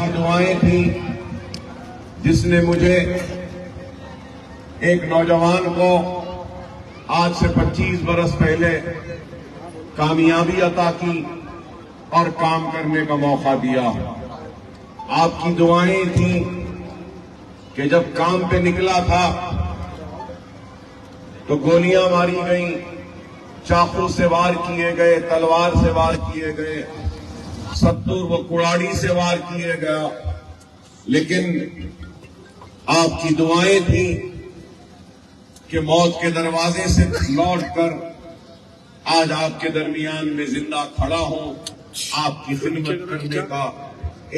دعائیں تھیں جس نے مجھے ایک نوجوان کو آج سے 25 برس پہلے کامیابی عطا کی اور کام کرنے کا موقع دیا۔ آپ کی دعائیں تھیں کہ جب کام پہ نکلا تھا تو گولیاں ماری گئیں، چاقو سے وار کیے گئے، تلوار سے وار کیے گئے، ستور و کڑاڑی سے وار کیے گیا، لیکن آپ کی دعائیں تھیں کہ موت کے دروازے سے لوٹ کر آج آپ کے درمیان میں زندہ کھڑا ہوں، آپ کی خدمت کرنے کا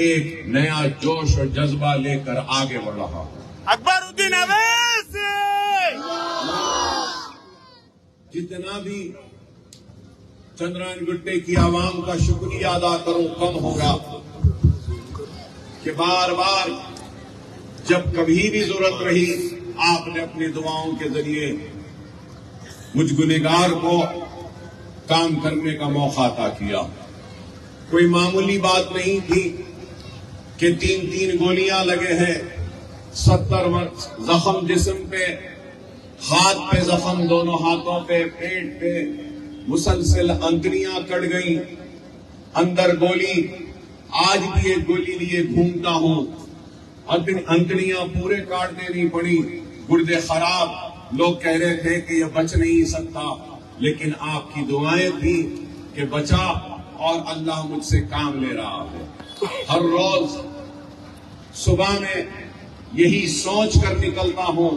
ایک نیا جوش اور جذبہ لے کر آگے بڑھ رہا ہوں۔ اکبر الدین اویسی! جتنا بھی چندرائن گٹے کی عوام کا شکریہ ادا کروں کم ہوگا کہ بار بار جب کبھی بھی ضرورت رہی آپ نے اپنی دعاؤں کے ذریعے مجھ گنہگار کو کام کرنے کا موقع عطا کیا۔ کوئی معمولی بات نہیں تھی کہ 3 گولیاں لگے ہیں، 70 زخم جسم پہ، ہاتھ پہ زخم، دونوں ہاتھوں پہ، پیٹ پہ، مسلسل انتڑیاں کٹ گئیں، اندر گولی، آج بھی ایک گولی لیے گھومتا ہوں، انتڑیاں پورے کاٹ دینی پڑی، گردے خراب، لوگ کہہ رہے تھے کہ یہ بچ نہیں سکتا، لیکن آپ کی دعائیں تھی کہ بچا، اور اللہ مجھ سے کام لے رہا ہے۔ ہر روز صبح میں یہی سوچ کر نکلتا ہوں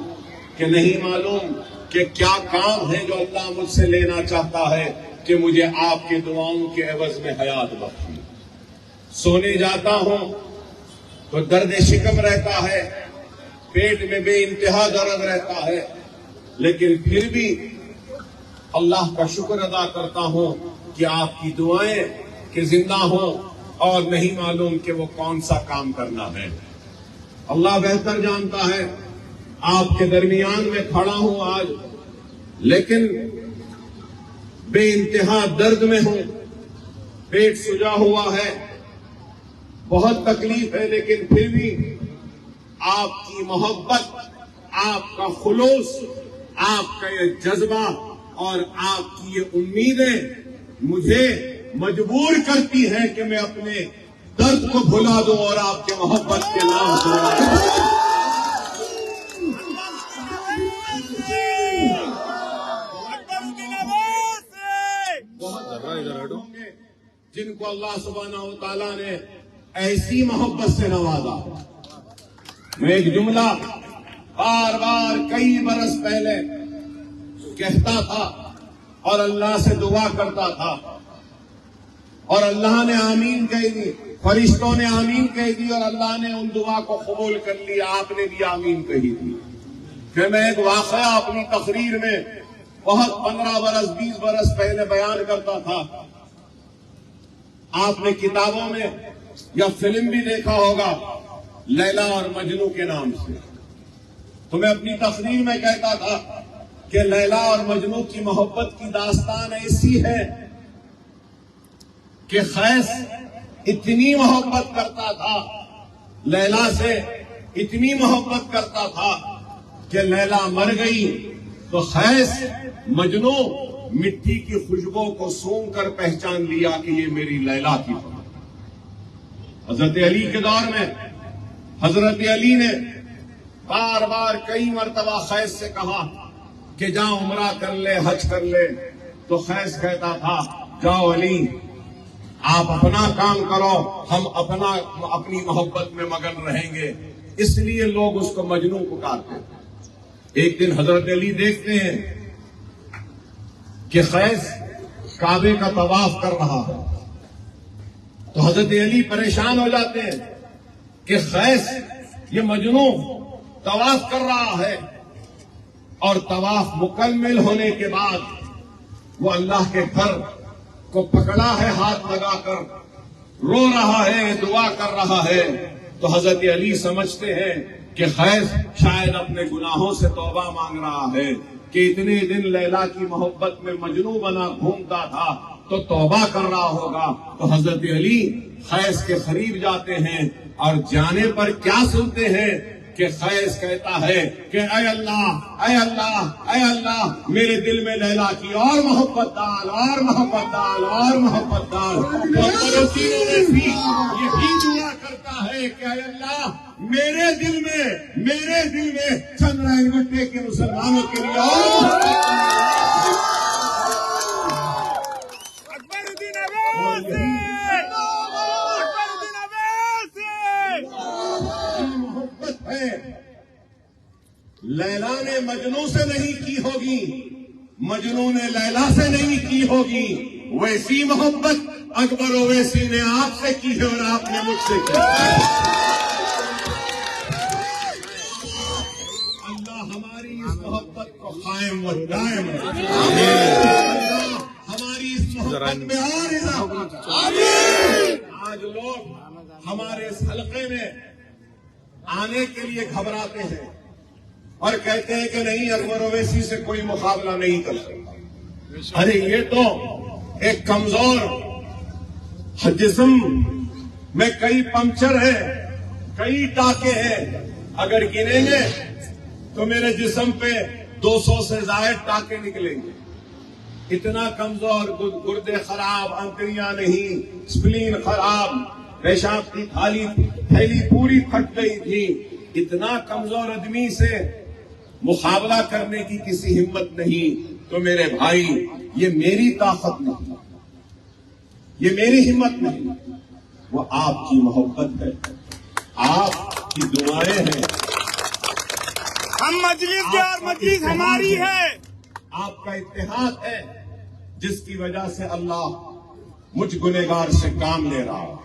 کہ نہیں معلوم کہ کیا کام ہے جو اللہ مجھ سے لینا چاہتا ہے کہ مجھے آپ کی دعاؤں کے عوض میں حیات بخشی۔ سونے جاتا ہوں تو درد شکم رہتا ہے، پیٹ میں بے انتہا درد رہتا ہے، لیکن پھر بھی اللہ کا شکر ادا کرتا ہوں کہ آپ کی دعائیں کہ زندہ ہوں، اور نہیں معلوم کہ وہ کون سا کام کرنا ہے۔ اللہ بہتر جانتا ہے، آپ کے درمیان میں کھڑا ہوں آج، لیکن بے انتہا درد میں ہوں، پیٹ سجا ہوا ہے، بہت تکلیف ہے، لیکن پھر بھی آپ کی محبت، آپ کا خلوص، آپ کا یہ جذبہ اور آپ کی یہ امیدیں مجھے مجبور کرتی ہیں کہ میں اپنے درد کو بھلا دوں اور آپ کے محبت کے نام سے جن کو اللہ سبحانہ و تعالیٰ نے ایسی محبت سے نوازا۔ میں ایک جملہ بار بار کئی برس پہلے کہتا تھا اور اللہ سے دعا کرتا تھا، اور اللہ نے آمین کہہ دی، فرشتوں نے آمین کہہ دی، اور اللہ نے ان دعا کو قبول کر لیا، آپ نے بھی آمین کہی تھی۔ پھر میں ایک واقعہ اپنی تقریر میں بہت 15 برس 20 برس پہلے بیان کرتا تھا، آپ نے کتابوں میں یا فلم بھی دیکھا ہوگا لیلا اور مجنو کے نام سے۔ تو میں اپنی تقریر میں کہتا تھا کہ لیلا اور مجنو کی محبت کی داستان ایسی ہے کہ خیس اتنی محبت کرتا تھا لیلا سے، اتنی محبت کرتا تھا کہ لیلا مر گئی تو خیس مجنو مٹی کی خوشبو کو سونگھ کر پہچان لیا کہ یہ میری لیلا کی ہے۔ حضرت علی کے دور میں حضرت علی نے بار بار کئی مرتبہ خیس سے کہا کہ جا عمرہ کر لے، حج کر لے، تو خیس کہتا تھا جاؤ علی، آپ اپنا کام کرو، ہم اپنی محبت میں مگن رہیں گے۔ اس لیے لوگ اس کو مجنوں پکارتے ہیں۔ ایک دن حضرت علی دیکھتے ہیں کہ خیس کعبے کا طواف کر رہا ہے، تو حضرت علی پریشان ہو جاتے ہیں کہ خیس یہ مجنوں طواف کر رہا ہے، اور طواف مکمل ہونے کے بعد وہ اللہ کے گھر کو پکڑا ہے ہاتھ لگا کر، رو رہا ہے، دعا کر رہا ہے، تو حضرت علی سمجھتے ہیں کہ خیس شاید اپنے گناہوں سے توبہ مانگ رہا ہے کہ اتنے دن لیلا کی محبت میں مجنوں بنا گھومتا تھا، تو توبہ کر رہا ہوگا. تو حضرت علی خیس کے قریب جاتے ہیں اور جانے پر کیا سنتے ہیں کہ خیس کہتا ہے کہ اے اللہ اے اللہ اے اللہ میرے دل میں لیلا کی اور محبت ڈال اور محبت ڈال اور محبت ڈال. یہی دعا کرتا ہے کہ اے اللہ میرے دل میں چندرائن گٹے کے مسلمانوں کے لیے اور اکبر الدین اویسی اکبر الدین اویسی محبت ہے. لیلا نے مجنوں سے نہیں کی ہوگی, مجنوں نے لیلا سے نہیں کی ہوگی, ویسی محبت اکبر اویسی نے آپ سے کی ہے اور آپ نے مجھ سے کی. اللہ ہماری اس محبت کو قائم و دائم رکھے. اللہ ہماری اس محبت میں اور اضافہ کرے. آج لوگ ہمارے اس حلقے میں آنے کے لیے گھبراتے ہیں اور کہتے ہیں کہ نہیں اکبر اویسی سے کوئی مقابلہ نہیں کر سکتا. ارے یہ تو ایک کمزور جسم میں کئی پنکچر ہیں, کئی ٹاکے ہیں, اگر گنیں گے تو میرے جسم پہ 200 سے زائد ٹاکے نکلیں گے. اتنا کمزور, گردے خراب, انتڑیاں نہیں, اسپلین خراب, پیشاب کی تھیلی پوری پھٹ گئی تھی. اتنا کمزور آدمی سے مقابلہ کرنے کی کسی ہمت نہیں. تو میرے بھائی یہ میری طاقت نہیں, یہ میری ہمت نہیں, وہ آپ کی محبت ہے, آپ کی دعائیں ہیں. ہم مجلس کے اور مجلس ہماری ہے. آپ کا اتحاد ہے جس کی وجہ سے اللہ مجھ گنہگار سے کام لے رہا ہے.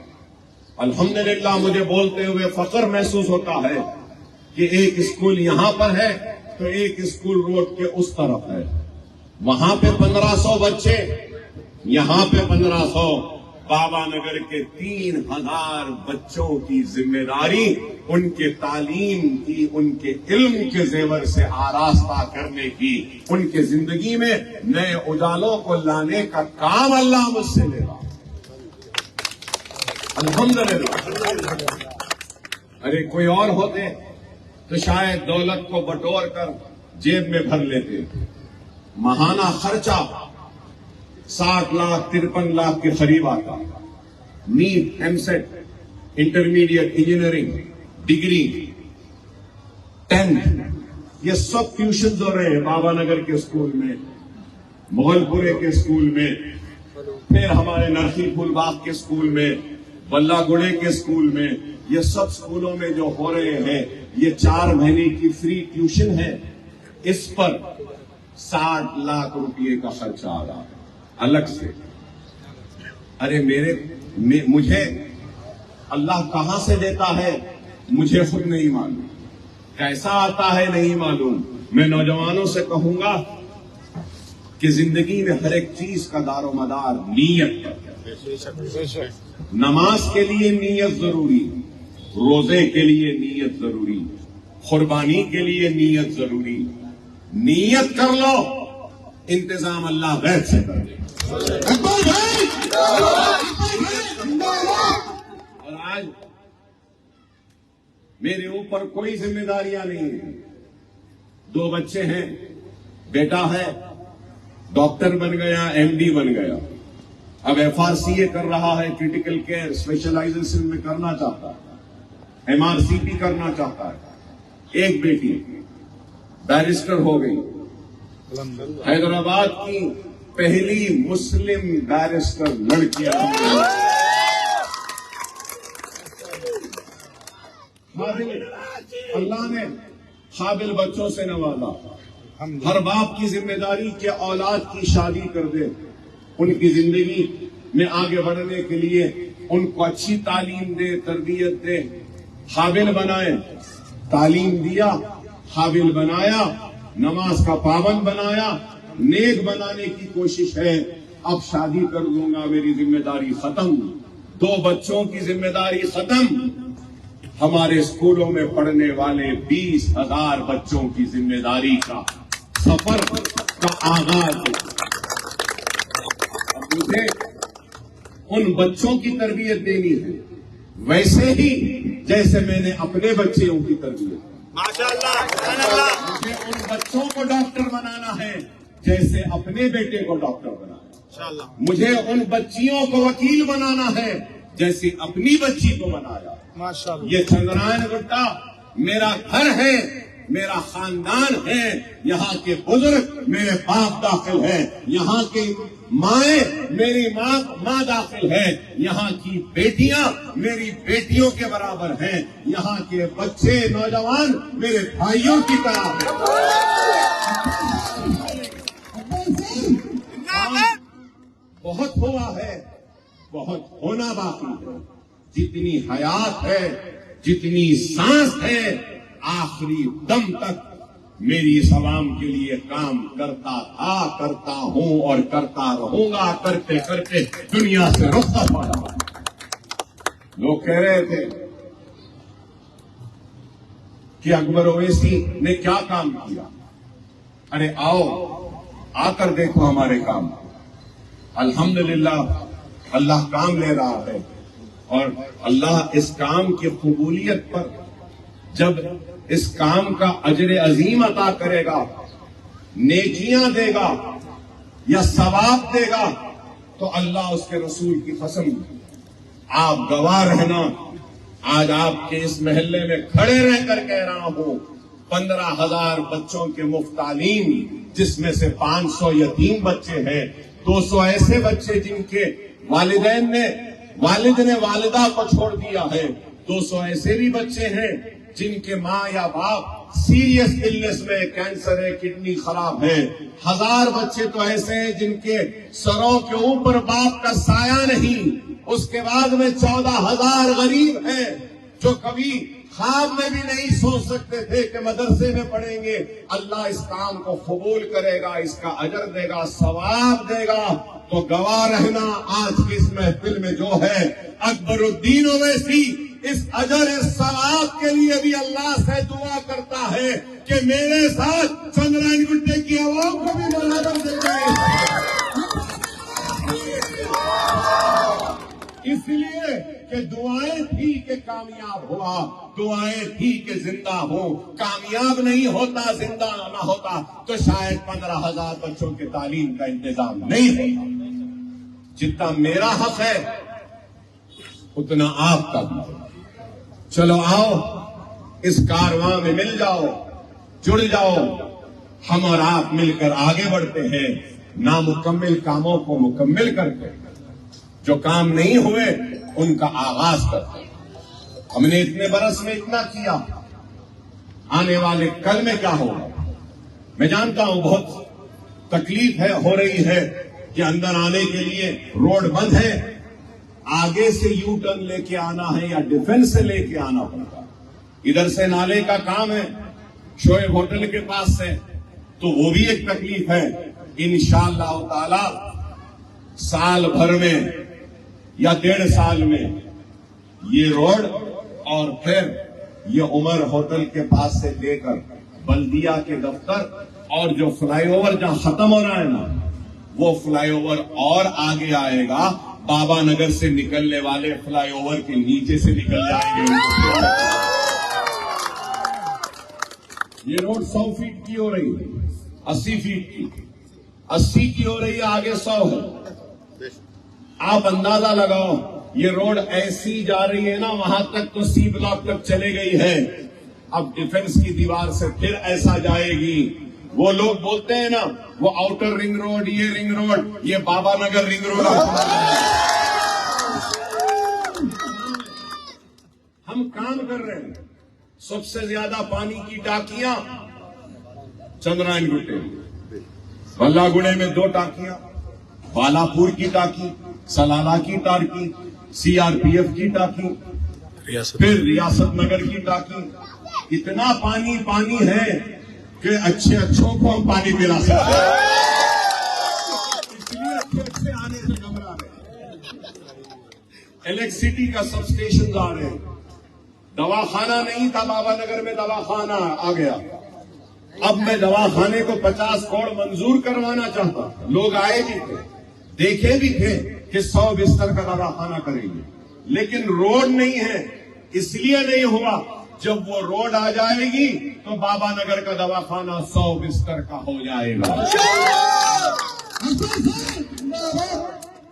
الحمدللہ مجھے بولتے ہوئے فخر محسوس ہوتا ہے کہ ایک اسکول یہاں پر ہے تو ایک اسکول روڈ کے اس طرف ہے. وہاں پہ 1500 بچے, یہاں پہ 1500. بابا نگر کے 3000 بچوں کی ذمہ داری ان کے تعلیم کی, ان کے علم کے زیور سے آراستہ کرنے کی, ان کے زندگی میں نئے اجالوں کو لانے کا کام اللہ مجھ سے لے رہا. الحمدللہ. ارے کوئی اور ہوتے تو شاید دولت کو بٹور کر جیب میں بھر لیتے. ماہانہ خرچہ 60 لاکھ 53 لاکھ کے قریب آتا. NET, EAMCET, intermediate, engineering, degree, 10th, یہ سب ٹیوشنز ہو رہے ہیں بابا نگر کے اسکول میں, مغل پورے کے اسکول میں, پھر ہمارے نرسی پھول باغ کے اسکول میں, بلہ گڑے کے اسکول میں. یہ سب اسکولوں میں جو ہو رہے ہیں یہ 4 مہینے کی فری ٹیوشن ہے. اس پر 60 لاکھ روپئے کا خرچہ آ رہا ہے الگ سے. ارے مجھے اللہ کہاں سے دیتا ہے مجھے خود نہیں معلوم, کیسا آتا ہے نہیں معلوم. میں نوجوانوں سے کہوں گا کہ زندگی میں ہر ایک چیز کا دار و مدار نیت پر. نماز کے لیے نیت ضروری, روزے کے لیے نیت ضروری, قربانی کے لیے نیت ضروری. نیت کر لو, انتظام اللہ غیب سے کر دے. اور آج میرے اوپر کوئی ذمہ داریاں نہیں ہیں. 2 بچے ہیں, بیٹا ہے ڈاکٹر بن گیا, ایم ڈی بن گیا, اب FRCA کر رہا ہے, کریٹیکل کیئر اسپیشلائزیشن میں کرنا چاہتا ہے, MRCP کرنا چاہتا ہے. ایک بیٹی بیرسٹر ہو گئی, حیدرآباد کی پہلی مسلم بیرسٹر لڑکی. اللہ نے قابل بچوں سے نوازا. ہر باپ کی ذمہ داری کہ اولاد کی شادی کر دے, ان کی زندگی میں آگے بڑھنے کے لیے ان کو اچھی تعلیم دے, تربیت دے, قابل بنائے. تعلیم دیا, قابل بنایا, نماز کا پابند بنایا, نیک بنانے کی کوشش ہے. اب شادی کر دوں گا, میری ذمہ داری ختم. 2 بچوں کی ذمہ داری ختم. ہمارے اسکولوں میں پڑھنے والے 20,000 بچوں کی ذمہ داری کا سفر کا آغاز ہے. مجھے ان بچوں کی تربیت دینی ہے ویسے ہی جیسے میں نے اپنے بچوں کی تربیت. ماشاءاللہ سبحان اللہ. مجھے ان بچوں کو ڈاکٹر بنانا ہے جیسے اپنے بیٹے کو ڈاکٹر بنانا ہے. انشاءاللہ. مجھے ان بچیوں کو وکیل بنانا ہے جیسے اپنی بچی کو بنایا. ماشاءاللہ. یہ چندرائن گٹا میرا گھر ہے, میرا خاندان ہے. یہاں کے بزرگ میرے باپ داخل ہیں, یہاں کی مائیں میری ماں داخل ہے, یہاں کی بیٹیاں میری بیٹیوں کے برابر ہیں, یہاں کے بچے نوجوان میرے بھائیوں کی طرح ہیں. بہت ہوا ہے, بہت ہونا باقی ہے. جتنی حیات ہے, جتنی سانس ہے, آخری دم تک میری اس عوام کے لیے کام کرتا تھا, کرتا ہوں اور کرتا رہوں گا. کرتے کرتے دنیا سے رخصت پا رہا. لوگ کہہ رہے تھے کہ اکبر اویسی نے کیا کام کیا. ارے آؤ آ کر دیکھو ہمارے کام. الحمدللہ اللہ کام لے رہا ہے, اور اللہ اس کام کی قبولیت پر جب اس کام کا اجر عظیم عطا کرے گا, نیکیاں دے گا یا ثواب دے گا, تو اللہ اس کے رسول کی قسم آپ گواہ رہنا. آج آپ کے اس محلے میں کھڑے رہ کر کہہ رہا ہوں, 15,000 بچوں کے مفت تعلیم, جس میں سے 500 یتیم بچے ہیں, 200 ایسے بچے جن کے والد نے والدہ کو چھوڑ دیا ہے, 200 ایسے بھی بچے ہیں جن کے ماں یا باپ سیریس النس میں, کینسر ہے, کڈنی خراب ہے. 1000 بچے تو ایسے ہیں جن کے سروں کے اوپر باپ کا سایہ نہیں. اس کے بعد میں 14,000 غریب ہیں جو کبھی خواب میں بھی نہیں سوچ سکتے تھے کہ مدرسے میں پڑھیں گے. اللہ اس کام کو قبول کرے گا, اس کا اجر دے گا, ثواب دے گا. تو گواہ رہنا آج کی اس محفل میں جو ہے اکبر الدین اویسی اس اجر ثواب کے لیے بھی اللہ سے دعا کرتا ہے کہ میرے ساتھ چندرائن گٹے کی عوام کو بھی برابر دے جائے. اس لیے کہ دعائیں تھی کہ کامیاب ہوا, دعائیں تھی کہ زندہ ہو. کامیاب نہیں ہوتا, زندہ نہ ہوتا تو شاید 15,000 بچوں کے تعلیم کا انتظام نہیں ہوتا. جتنا میرا حق ہے اتنا آپ کا بھی. چلو آؤ اس کارواں میں مل جاؤ, جڑ جاؤ. ہم اور آپ مل کر آگے بڑھتے ہیں, نامکمل کاموں کو مکمل کر کے, جو کام نہیں ہوئے ان کا آغاز کرتے ہیں. ہم نے اتنے برس میں اتنا کیا, آنے والے کل میں کیا ہوگا میں جانتا ہوں. بہت تکلیف ہو رہی ہے کہ اندر آنے کے لیے روڈ بند ہے, آگے سے یو ٹرن لے کے آنا ہے یا ڈیفنس سے لے کے آنا ہوگا. ادھر سے نالے کا کام ہے شعیب ہوٹل کے پاس سے, تو وہ بھی ایک تکلیف ہے. انشاءاللہ تعالی سال بھر میں یا 1.5 سال میں یہ روڈ اور پھر یہ عمر ہوٹل کے پاس سے لے کر بلدیہ کے دفتر اور جو فلائی اوور جہاں ختم ہو رہا ہے نا, وہ فلائی اوور اور آگے آئے گا. بابا نگر سے نکلنے والے فلائی اوور کے نیچے سے نکل جائیں گے. یہ روڈ 100 فیٹ کی ہو رہی ہے, 80 فیٹ کی, 80 کی ہو رہی ہے, آگے 100 ہے. آپ اندازہ لگاؤ یہ روڈ ایسی جا رہی ہے نا, وہاں تک تو سی بلاک تک چلے گئی ہے. اب ڈیفنس کی دیوار سے پھر ایسا جائے گی. وہ لوگ بولتے ہیں نا وہ آؤٹر رنگ روڈ, یہ رنگ روڈ, یہ بابا نگر رنگ روڈ. ہم کام کر رہے ہیں. سب سے زیادہ پانی کی ٹاکیاں چندرائن گٹے, بلہ گڑے میں 2 ٹاکیاں, بالاپور کی ٹاکی, سلالہ کی ٹاکی, CRPF کی ٹاکی, پھر ریاست نگر کی ٹاکی. اتنا پانی ہے کہ اچھوں کو ہم پانی پلا سکتے ہیں. اس لیے اچھے آنے سے گھبرا رہے ہیں. الیکٹریسٹی کا سب اسٹیشن آ رہے ہیں. دواخانہ نہیں تھا بابا نگر میں, دواخانہ آ گیا. اب میں دواخانے کو 50 کروڑ منظور کروانا چاہتا. لوگ آئے بھی تھے, دیکھے بھی تھے کہ 100 بستر کا دواخانہ کریں گے، لیکن روڈ نہیں ہے، اس لیے نہیں ہوا۔ جب وہ روڈ آ جائے گی تو بابا نگر کا دواخانہ 100 بستر کا ہو جائے گا۔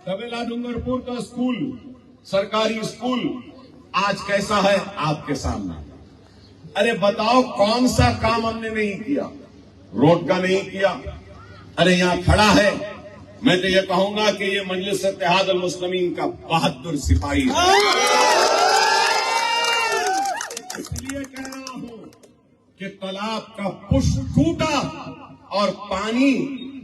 طویلہ ڈونگرپور کا اسکول، سرکاری اسکول آج کیسا ہے آپ کے سامنے۔ ارے بتاؤ کون سا کام ہم نے نہیں کیا؟ روڈ کا نہیں کیا۔ ارے یہاں کھڑا ہے، میں تو یہ کہوں گا کہ یہ مجلس اتحاد المسلمین کا بہادر سپاہی ہے۔ اس لیے کہہ رہا ہوں کہ تالاب کا پش ٹوٹا اور پانی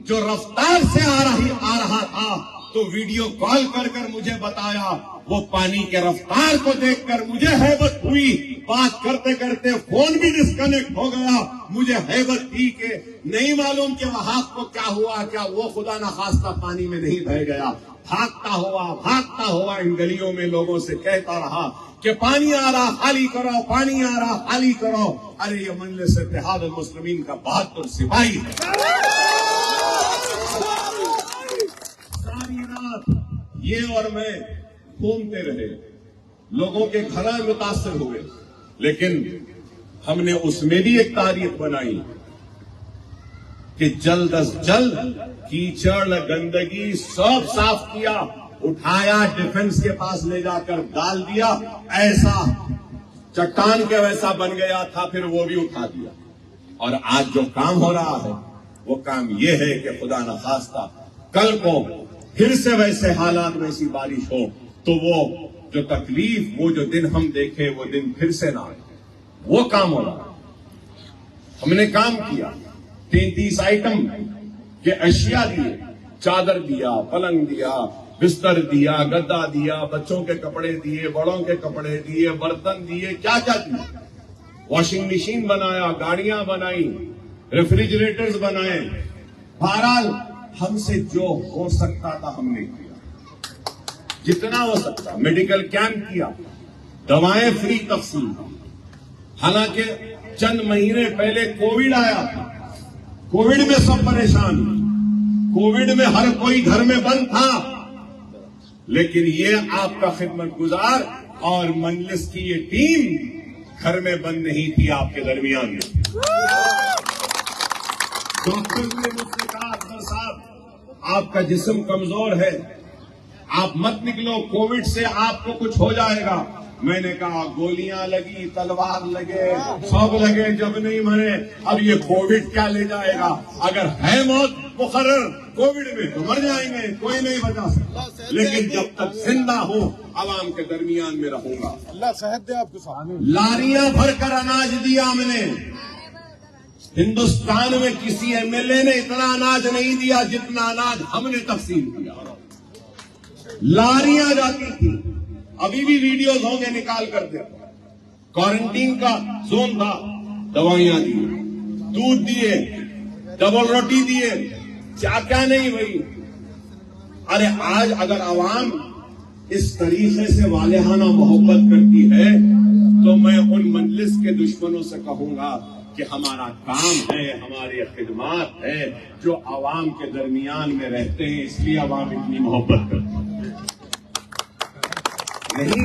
جو رفتار سے آ رہا تھا تو ویڈیو کال کر کر مجھے بتایا، وہ پانی کے رفتار کو دیکھ کر مجھے ہیبت ہوئی، بات کرتے کرتے فون بھی ڈسکنیکٹ ہو گیا، مجھے ہیبت تھی کہ نہیں معلوم کہ وہاں کو کیا ہوا، کیا وہ خدا نخواستہ پانی میں نہیں بہ گیا۔ بھاگتا ہوا ان گلیوں میں لوگوں سے کہتا رہا کہ پانی آ رہا خالی کرو، پانی آ رہا خالی کرو۔ ارے یہ مجلس اتحاد المسلمین کا بہادر سپاہی ہے۔ ساری رات یہ اور میں گھومتے رہے، لوگوں کے گھر متاثر ہوئے، لیکن ہم نے اس میں بھی ایک تاریخ بنائی کہ جلد از جلد کیچڑ گندگی سب صاف کیا، اٹھایا، ڈیفنس کے پاس لے جا کر ڈال دیا، ایسا چٹان کے ویسا بن گیا تھا، پھر وہ بھی اٹھا دیا۔ اور آج جو کام ہو رہا ہے وہ کام یہ ہے کہ خدا نخواستہ کل کو پھر سے ویسے حالات میں ایسی بارش ہو تو وہ جو تکلیف، وہ جو دن ہم دیکھے وہ دن پھر سے نہ آئے۔ وہ کام ہو رہا، ہم نے کام کیا، 33 آئٹم کے اشیاء دیے، چادر دیا، پلنگ دیا، بستر دیا، گدا دیا، بچوں کے کپڑے دیے، بڑوں کے کپڑے دیے، برتن دیے، کیا کیا دیا، واشنگ مشین بنایا، گاڑیاں بنائی، ریفریجریٹرز بنائے۔ بہرحال ہم سے جو ہو سکتا تھا ہم نے کیا، جتنا ہو سکتا۔ میڈیکل کیمپ کیا، دوائیں فری تقسیم۔ حالانکہ چند مہینے پہلے کووڈ آیا تھا، کووڈ میں سب پریشان، کووڈ میں ہر کوئی گھر میں بند تھا، لیکن یہ آپ کا خدمت گزار اور مجلس کی یہ ٹیم گھر میں بند نہیں تھی، آپ کے درمیان میں۔ ڈاکٹر نے مجھ سے کہا افسر صاحب آپ کا جسم کمزور ہے، آپ مت نکلو، کووڈ سے آپ کو کچھ ہو جائے گا۔ میں نے کہا گولیاں لگی، تلوار لگے، سب لگے، جب نہیں مرے، اب یہ کووڈ کیا لے جائے گا؟ اگر ہے موت مقرر کووڈ میں تو مر جائیں گے، کوئی نہیں بچا سکتا، لیکن جب تک زندہ ہوں عوام کے درمیان میں رہوں گا۔ اللہ صحت دے آپ کو سامنے۔ لاریاں بھر کر اناج دیا ہم نے، ہندوستان میں کسی ایم ایل اے نے اتنا اناج نہیں دیا جتنا اناج ہم نے تقسیم کیا۔ لاریاں جاتی تھی، ابھی بھی ویڈیوز ہوں گے، نکال کر دے۔ کوارنٹین کا زون تھا، دوائیاں دی، دودھ دیے، ڈبل روٹی دیے، کیا کیا نہیں بھائی۔ ارے آج اگر عوام اس طریقے سے والہانہ محبت کرتی ہے تو میں ان مجلس کے دشمنوں سے کہوں گا کہ ہمارا کام ہے، ہماری خدمات ہے، جو عوام کے درمیان میں رہتے ہیں، اس لیے عوام اتنی محبت کرتے ہیں۔ نہیں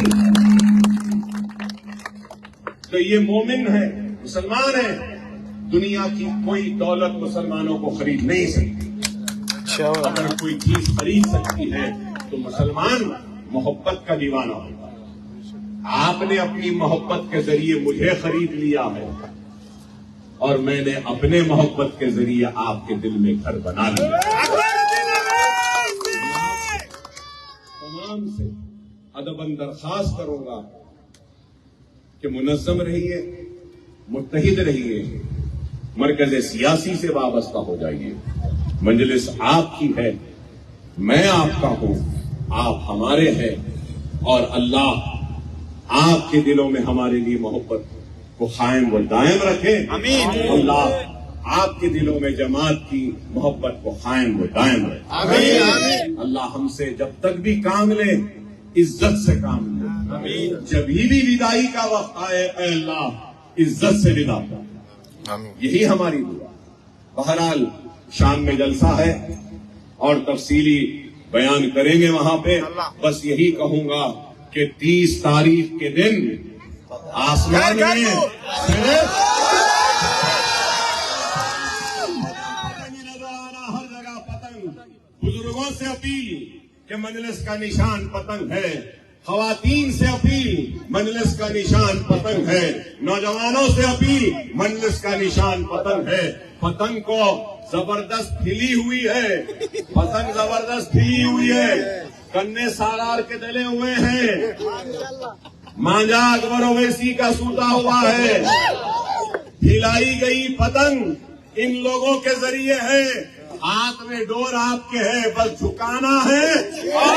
تو یہ مومن ہے، مسلمان ہے، دنیا کی کوئی دولت مسلمانوں کو خرید نہیں سکتی۔ اگر کوئی چیز خرید سکتی ہے تو مسلمان محبت کا دیوانہ ہوگا۔ آپ نے اپنی محبت کے ذریعے مجھے خرید لیا ہے اور میں نے اپنے محبت کے ذریعے آپ کے دل میں گھر بنا لیا۔ تمام سے ادباً درخواست کروں گا کہ منظم رہیے، متحد رہیے، مرکز سیاسی سے وابستہ ہو جائیے۔ مجلس آپ کی ہے، میں آپ کا ہوں، آپ ہمارے ہیں، اور اللہ آپ کے دلوں میں ہمارے لیے محبت کو قائم و دائم رکھے۔ آمین۔ اللہ آپ کے دلوں میں جماعت کی محبت کو قائم و دائم رکھے۔ آمین۔ اللہ ہم سے جب تک بھی کام لے عزت سے کام لے، آمین۔ جب ہی بھی وداعی کا وقت آئے اے اللہ عزت سے ودا کر، یہی ہماری دعا۔ بہرحال شام میں جلسہ ہے اور تفصیلی بیان کریں گے وہاں پہ. بس یہی کہوں گا کہ 30 تاریخ کے دن آسمان میں نظر آنا ہر جگہ پتنگ. بزرگوں سے اپیل کہ مجلس کا نشان پتنگ ہے. خواتین سے اپیل مجلس کا نشان پتنگ ہے. نوجوانوں سے اپیل مجلس کا نشان پتنگ ہے. پتنگ کو زبردست پھلی ہوئی ہے. پتنگ زبردست پھلی ہوئی ہے. کنے سالار کے ڈلے ہوئے ہیں. مانجا اکبر اویسی کا سوتا ہوا ہے. پھیلائی گئی پتنگ ان لوگوں کے ذریعے ہے. ہاتھ میں ڈور آپ کے ہے, بس جھکانا ہے اور